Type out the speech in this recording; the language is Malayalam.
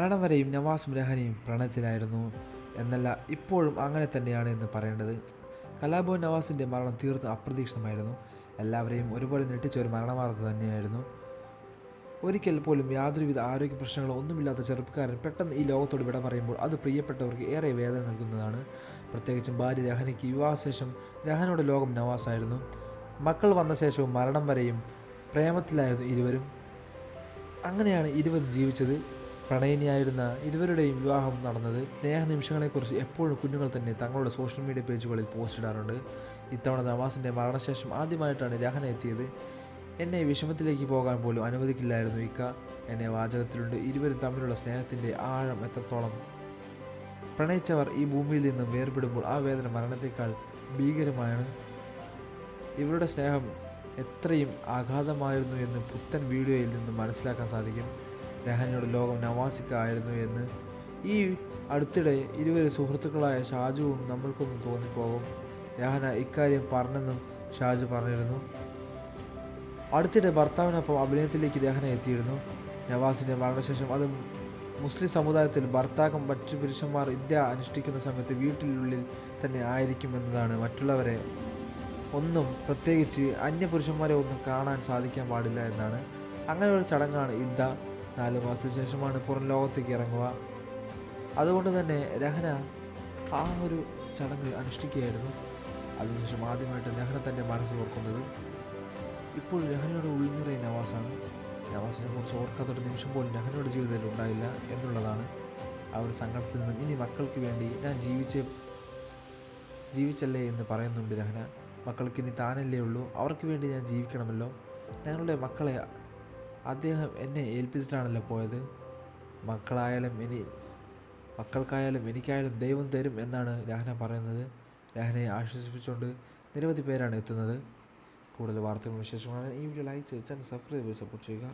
മരണം വരെയും നവാസും രഹനയും പ്രണയത്തിലായിരുന്നു എന്നല്ല, ഇപ്പോഴും അങ്ങനെ തന്നെയാണ് എന്ന് പറയേണ്ടത്. കലാഭവൻ നവാസിൻ്റെ മരണം തീർത്തും അപ്രതീക്ഷിതമായിരുന്നു. എല്ലാവരെയും ഒരുപോലെ ഞെട്ടിച്ച ഒരു മരണവാർത്ത തന്നെയായിരുന്നു. ഒരിക്കൽ പോലും യാതൊരുവിധ ആരോഗ്യ പ്രശ്നങ്ങളോ ഒന്നുമില്ലാത്ത ചെറുപ്പക്കാരൻ പെട്ടെന്ന് ഈ ലോകത്തോട് വിട പറയുമ്പോൾ അത് പ്രിയപ്പെട്ടവർക്ക് ഏറെ വേദന നൽകുന്നതാണ്. പ്രത്യേകിച്ചും ഭാര്യ രഹനയ്ക്ക്. വിവാഹശേഷം രഹനയുടെ ലോകം നവാസായിരുന്നു. മക്കൾ വന്ന ശേഷവും മരണം വരെയും പ്രേമത്തിലായിരുന്നു ഇരുവരും. അങ്ങനെയാണ് ഇരുവരും ജീവിച്ചത്. പ്രണയിനിയായിരുന്ന ഇരുവരുടെയും വിവാഹം നടന്നത്. സ്നേഹനിമിഷങ്ങളെക്കുറിച്ച് എപ്പോഴും കുഞ്ഞുങ്ങൾ തന്നെ തങ്ങളുടെ സോഷ്യൽ മീഡിയ പേജുകളിൽ പോസ്റ്റ് ഇടാറുണ്ട്. ഇത്തവണ നവാസിൻ്റെ മരണശേഷം ആദ്യമായിട്ടാണ് രഹന എത്തിയത്. എന്നെ വിഷമത്തിലേക്ക് പോകാൻ പോലും അനുവദിക്കില്ലായിരുന്നു ഇക്ക എന്നെ വാചകത്തിലുണ്ട്. ഇരുവരും തമ്മിലുള്ള സ്നേഹത്തിൻ്റെ ആഴം എത്രത്തോളം. പ്രണയിച്ചവർ ഈ ഭൂമിയിൽ നിന്നും വേർപെടുമ്പോൾ ആ വേദന മരണത്തേക്കാൾ ഭീകരമാണ്. ഇവരുടെ സ്നേഹം എത്രയും ആഘാതമായിരുന്നു എന്ന് പുത്തൻ വീഡിയോയിൽ നിന്നും മനസ്സിലാക്കാൻ സാധിക്കും. രഹനയുടെ ലോകം നവാസിക്ക ആയിരുന്നു എന്ന് ഈ അടുത്തിടെ ഇരുവരും സുഹൃത്തുക്കളായ ഷാജുവും നമ്മൾക്കൊന്നും തോന്നിപ്പോകും. രഹന ഇക്കാര്യം പറഞ്ഞെന്നും ഷാജു പറഞ്ഞിരുന്നു. അടുത്തിടെ ഭർത്താവിനൊപ്പം അഭിനയത്തിലേക്ക് രഹന എത്തിയിരുന്നു. നവാസിൻ്റെ മരണശേഷം അത് മുസ്ലിം സമുദായത്തിൽ ഭർത്താക്കം മറ്റു പുരുഷന്മാർ ഇന്ത്യ അനുഷ്ഠിക്കുന്ന സമയത്ത് വീട്ടിനുള്ളിൽ തന്നെ ആയിരിക്കുമെന്നതാണ്. മറ്റുള്ളവരെ ഒന്നും, പ്രത്യേകിച്ച് അന്യപുരുഷന്മാരെ ഒന്നും കാണാൻ സാധിക്കാൻ പാടില്ല എന്നാണ്. അങ്ങനെ ഒരു ചടങ്ങാണ് ഇദ്ദ. 4 മാസത്തിന് ശേഷമാണ് പുറം ലോകത്തേക്ക് ഇറങ്ങുക. അതുകൊണ്ട് തന്നെ രഹന ആ ഒരു ചടങ്ങ് അനുഷ്ഠിക്കുകയായിരുന്നു. അതിനുശേഷം ആദ്യമായിട്ട് രഹന തൻ്റെ മനസ്സ് ഓർക്കുന്നത് ഇപ്പോൾ രഹനയുടെ ഉള്ളിൽ നിറയെ നവാസാണ്. നവാസിനെ കുറിച്ച് ഓർക്കാത്തൊരു നിമിഷം പോലും രഹനയുടെ ജീവിതത്തിൽ ഉണ്ടായില്ല എന്നുള്ളതാണ്. ആ ഒരു സങ്കടത്തിൽ നിന്നും ഇനി മക്കൾക്ക് വേണ്ടി ഞാൻ ജീവിച്ചല്ലേ എന്ന് പറയുന്നുണ്ട് രഹന. മക്കൾക്ക് ഇനി താനല്ലേ ഉള്ളൂ, അവർക്ക് വേണ്ടി ഞാൻ ജീവിക്കണമല്ലോ. ഞങ്ങളുടെ മക്കളെ അദ്ദേഹം എന്നെ ഏൽപ്പിച്ചിട്ടാണല്ലോ പോയത്. മക്കൾക്കായാലും എനിക്കായാലും ദൈവം തരും എന്നാണ് രഹന പറയുന്നത്. രഹനയെ ആശ്വസിപ്പിച്ചുകൊണ്ട് നിരവധി പേരാണ് എത്തുന്നത്. കൂടുതൽ വാർത്തകളും വിശേഷങ്ങളാണ് ഈ വീഡിയോ ലൈക്ക് ചെയ്ത് ചാനൽ സബ്സ്ക്രൈബ് ചെയ്ത് സപ്പോർട്ട് ചെയ്യുക.